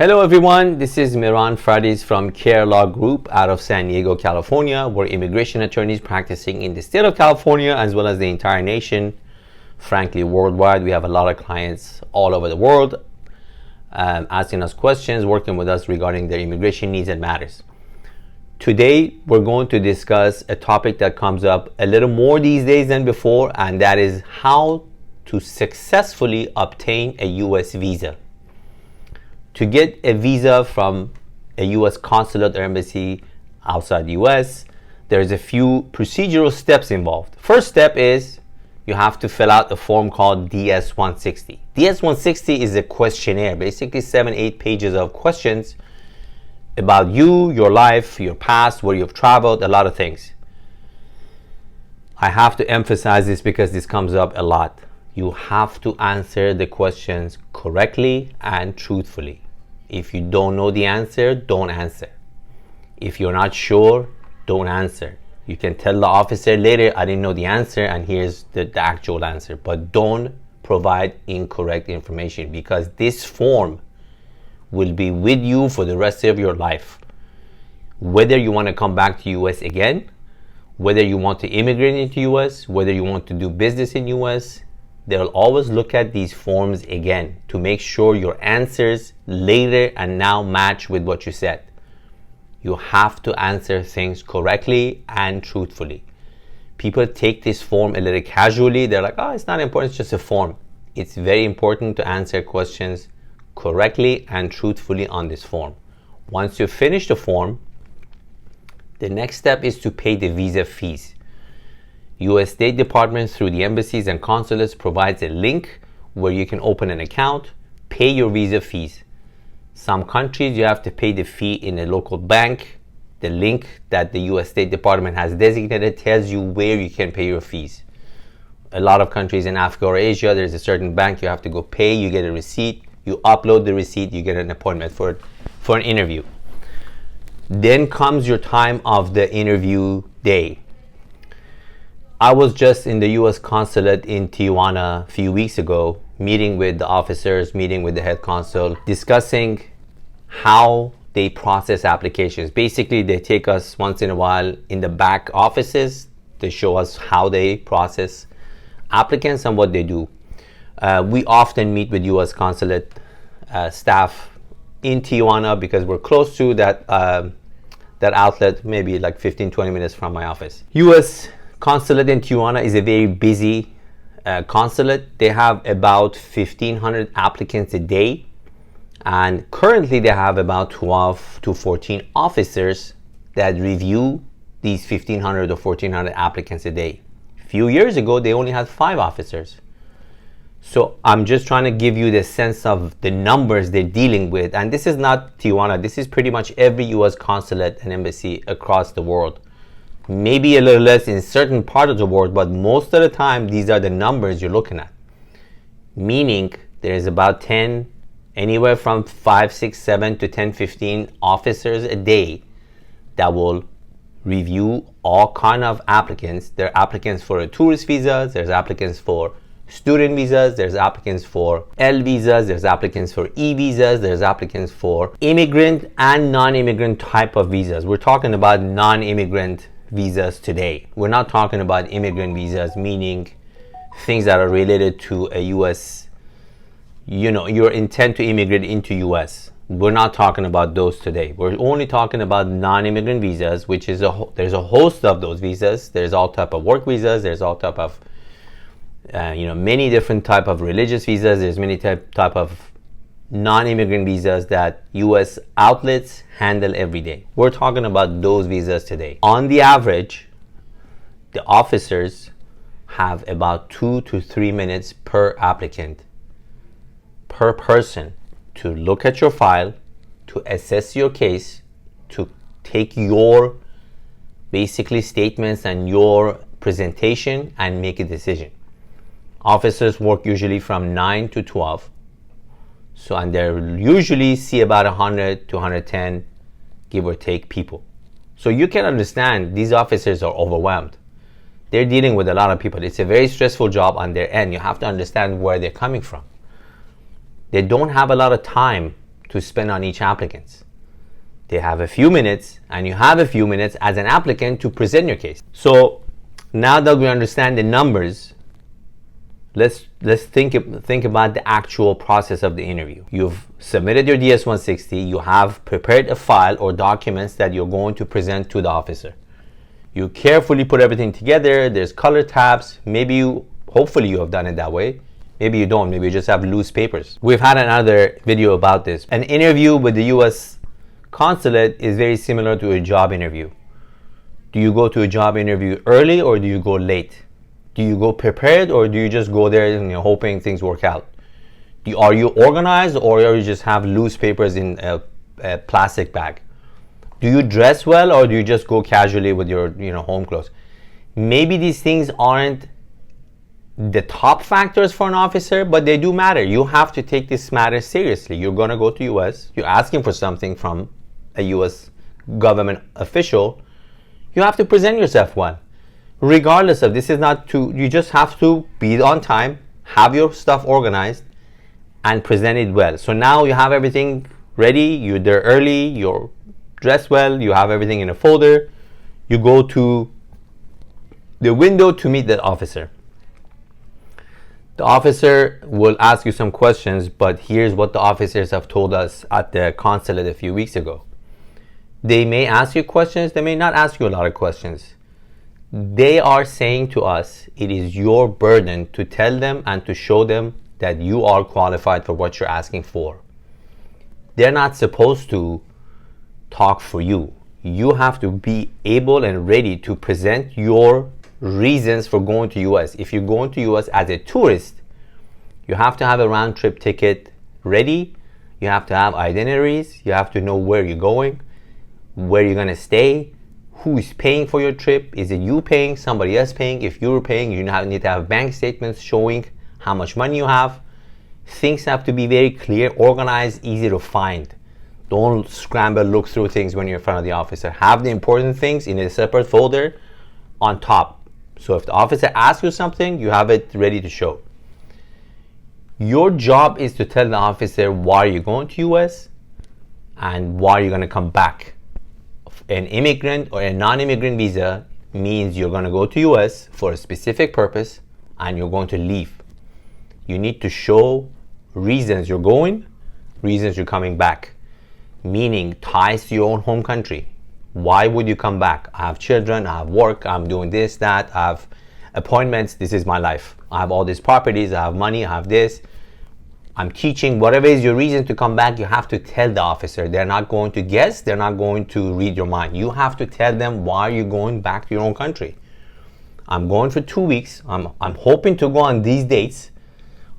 Hello everyone, this is Mehran Fardis from Care Law Group out of San Diego, California. We're immigration attorneys practicing in the state of California as well as the entire nation. Frankly, worldwide, we have a lot of clients all over the world asking us questions, working with us regarding their immigration needs and matters. Today, we're going to discuss a topic that comes up a little more these days than before, and that is how to successfully obtain a U.S. visa. To get a visa from a U.S. consulate or embassy outside the U.S., there's a few procedural steps involved. First step is you have to fill out a form called DS-160. DS-160 is a questionnaire, basically 7-8 pages of questions about you, your life, your past, where you've traveled, a lot of things. I have to emphasize this because this comes up a lot. You have to answer the questions correctly and truthfully. If you don't know the answer, don't answer. If you're not sure, don't answer. You can tell the officer later, I didn't know the answer and here's the actual answer. But don't provide incorrect information because this form will be with you for the rest of your life. Whether you want to come back to US again, whether you want to immigrate into US, whether you want to do business in US, they'll always look at these forms again to make sure your answers later and now match with what you said. You have to answer things correctly and truthfully. People take this form a little casually. They're like, oh, it's not important, it's just a form. It's very important to answer questions correctly and truthfully on this form. Once you finish the form, the next step is to pay the visa fees. U.S. State Department through the embassies and consulates provides a link where you can open an account, pay your visa fees. Some countries you have to pay the fee in a local bank. The link that the U.S. State Department has designated tells you where you can pay your fees. A lot of countries in Africa or Asia, there's a certain bank you have to go pay, you get a receipt, you upload the receipt, you get an appointment for an interview. Then comes your time of the interview day. I was just in the U.S. Consulate in Tijuana a few weeks ago, meeting with the officers, meeting with the head consul, discussing how they process applications. Basically, they take us once in a while in the back offices. They show us how they process applicants and what they do. We often meet with U.S. Consulate staff in Tijuana because we're close to that outlet, maybe like 15-20 minutes from my office. U.S. Consulate in Tijuana is a very busy consulate. They have about 1,500 applicants a day, and currently they have about 12 to 14 officers that review these 1,500 or 1,400 applicants a day. A few years ago, they only had 5 officers. So I'm just trying to give you the sense of the numbers they're dealing with, and this is not Tijuana. This is pretty much every U.S. consulate and embassy across the world. Maybe a little less in certain parts of the world, but most of the time these are the numbers you're looking at. Meaning there's about 10, anywhere from 5, 6, 7 to 10, 15 officers a day that will review all kind of applicants. There are applicants for tourist visas, there's applicants for student visas, there's applicants for L visas, there's applicants for E visas, there's applicants for immigrant and non-immigrant type of visas. We're talking about non-immigrant visas today. We're not talking about immigrant visas, meaning things that are related to a U.S., your intent to immigrate into U.S. We're not talking about those today. We're only talking about non-immigrant visas, which is there's a host of those visas. There's all type of work visas. There's all type of many different type of religious visas. There's many type of non-immigrant visas that U.S. outlets handle every day. We're talking about those visas today. On the average, the officers have about 2 to 3 minutes per applicant, per person, to look at your file, to assess your case, to take your basically statements and your presentation and make a decision. Officers work usually from 9 to 12. So, and they usually see about 100 to 110, give or take, people. So you can understand these officers are overwhelmed. They're dealing with a lot of people. It's a very stressful job on their end. You have to understand where they're coming from. They don't have a lot of time to spend on each applicant. They have a few minutes, and you have a few minutes as an applicant to present your case. So now that we understand the numbers, let's think about the actual process of the interview. You've submitted your DS-160. You have prepared a file or documents that you're going to present to the officer. You carefully put everything together. There's color tabs. Hopefully you have done it that way. Maybe you don't. Maybe you just have loose papers. We've had another video about this. An interview with the US Consulate is very similar to a job interview. Do you go to a job interview early or do you go late? Do you go prepared or do you just go there and you're hoping things work out? Are you organized or are you just have loose papers in a plastic bag? Do you dress well or do you just go casually with your home clothes? Maybe these things aren't the top factors for an officer, but they do matter. You have to take this matter seriously. You're going to go to US. You're asking for something from a US government official. You have to present yourself well. Regardless of this is not to, you just have to be on time, have your stuff organized, and present it well. So now you have everything ready. You're there early. You're dressed well. You have everything in a folder. You go to the window to meet that officer. The officer will ask you some questions, but here's what the officers have told us at the consulate a few weeks ago. They may ask you questions, they may not ask you a lot of questions. They are saying to us, it is your burden to tell them and to show them that you are qualified for what you're asking for. They're not supposed to talk for you. You have to be able and ready to present your reasons for going to US. If you're going to US as a tourist, you have to have a round trip ticket ready. You have to have itineraries. You have to know where you're going, where you're going to stay, who is paying for your trip. Is it you paying, somebody else paying? If you're paying, you need to have bank statements showing how much money you have. Things have to be very clear, organized, easy to find. Don't scramble, look through things when you're in front of the officer. Have the important things in a separate folder on top. So if the officer asks you something, you have it ready to show. Your job is to tell the officer why you're going to US and why you're going to come back. An immigrant or a non-immigrant visa means you're going to go to US for a specific purpose and you're going to leave. You need to show reasons you're going, reasons you're coming back, meaning ties to your own home country. Why would you come back? I have children, I have work, I'm doing this, that, I have appointments, this is my life. I have all these properties, I have money, I have this. I'm teaching, whatever is your reason to come back, you have to tell the officer. They're not going to guess, they're not going to read your mind. You have to tell them why you're going back to your own country. I'm going for 2 weeks. I'm hoping to go on these dates.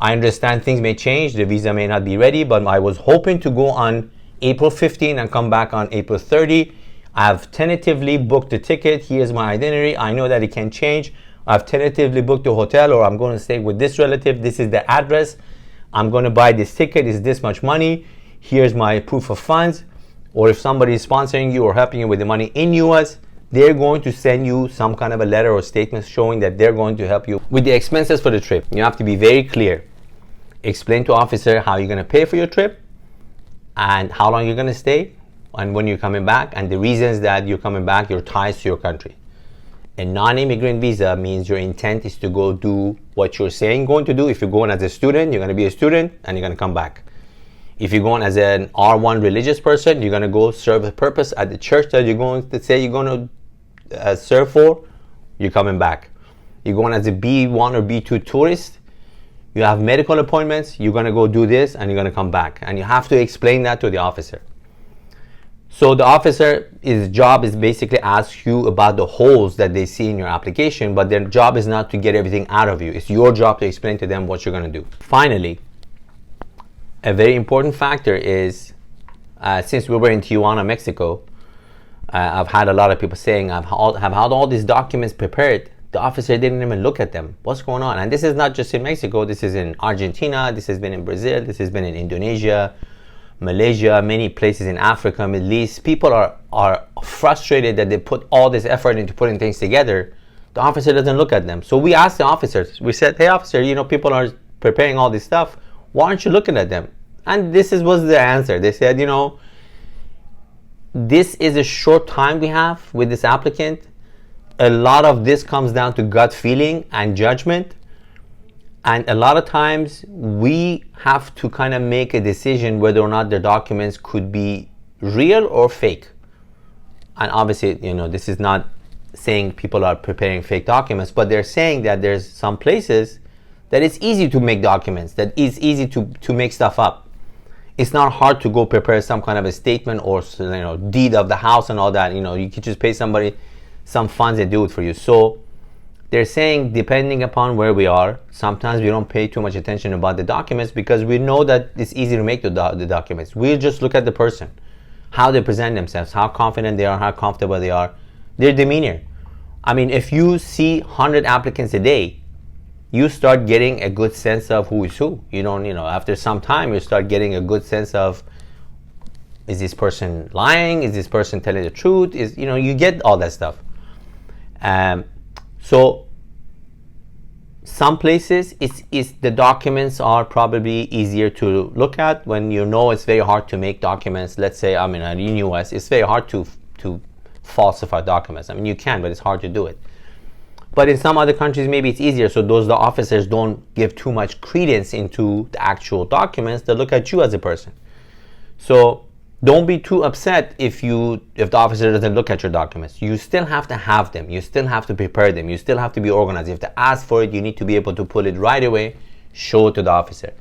I understand things may change, the visa may not be ready, but I was hoping to go on April 15 and come back on April 30. I've tentatively booked the ticket. Here's my itinerary. I know that it can change. I've tentatively booked a hotel, or I'm going to stay with this relative. This is the address. I'm going to buy this ticket. It's this much money. Here's my proof of funds. Or if somebody is sponsoring you or helping you with the money in US, they're going to send you some kind of a letter or statement showing that they're going to help you with the expenses for the trip. You have to be very clear. Explain to officer how you're going to pay for your trip and how long you're going to stay and when you're coming back, and the reasons that you're coming back, your ties to your country. A non-immigrant visa means your intent is to go do what you're saying going to do. If you're going as a student, you're going to be a student and you're going to come back. If you're going as an R1 religious person, you're going to go serve a purpose at the church that you're going to say you're going to serve for, you're coming back. You're going as a B1 or B2 tourist, you have medical appointments, you're going to go do this and you're going to come back. And you have to explain that to the officer. So the officer's job is basically ask you about the holes that they see in your application, but their job is not to get everything out of you. It's your job to explain to them what you're going to do. Finally, a very important factor is, since we were in Tijuana, Mexico, I've had a lot of people saying, I've had all these documents prepared. The officer didn't even look at them. What's going on? And this is not just in Mexico. This is in Argentina. This has been in Brazil. This has been in Indonesia, Malaysia, many places in Africa, Middle East. People are frustrated that they put all this effort into putting things together. The officer doesn't look at them. So we asked the officers, we said, hey officer, people are preparing all this stuff. Why aren't you looking at them? And was the answer. They said, this is a short time we have with this applicant. A lot of this comes down to gut feeling and judgment. And a lot of times we have to kind of make a decision whether or not the documents could be real or fake. And obviously, this is not saying people are preparing fake documents, but they're saying that there's some places that it's easy to make documents, that it's easy to make stuff up. It's not hard to go prepare some kind of a statement or deed of the house and all that. You could just pay somebody some funds and do it for you. So they're saying, depending upon where we are, sometimes we don't pay too much attention about the documents because we know that it's easy to make the documents. We just look at the person, how they present themselves, how confident they are, how comfortable they are, their demeanor. I mean, if you see 100 applicants a day, you start getting a good sense of who is who. After some time, you start getting a good sense of, is this person lying? Is this person telling the truth? You get all that stuff. So some places, the documents are probably easier to look at when it's very hard to make documents. Let's say, in US, it's very hard to falsify documents. You can, but it's hard to do it. But in some other countries, maybe it's easier. So the officers don't give too much credence into the actual documents. They look at you as a person. So don't be too upset if the officer doesn't look at your documents. You still have to have them. You still have to prepare them. You still have to be organized. You have to ask for it. You need to be able to pull it right away, show it to the officer.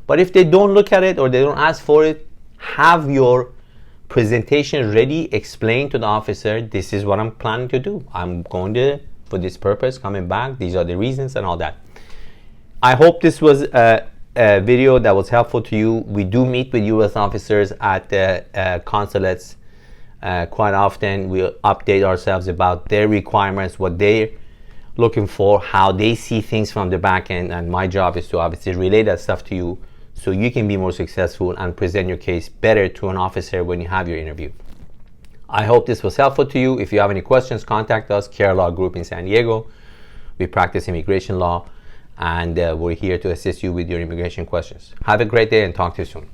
But if they don't look at it or they don't ask for it, have your presentation ready. Explain to the officer, this is what I'm planning to do. I'm going to, for this purpose, coming back. These are the reasons and all that. I hope this was a video that was helpful to you. We do meet with U.S. officers at the consulates quite often. We update ourselves about their requirements, what they're looking for, how they see things from the back end. And my job is to obviously relay that stuff to you so you can be more successful and present your case better to an officer when you have your interview. I hope this was helpful to you. If you have any questions, contact us, Care Law Group in San Diego. We practice immigration law, and we're here to assist you with your immigration questions. Have a great day and talk to you soon.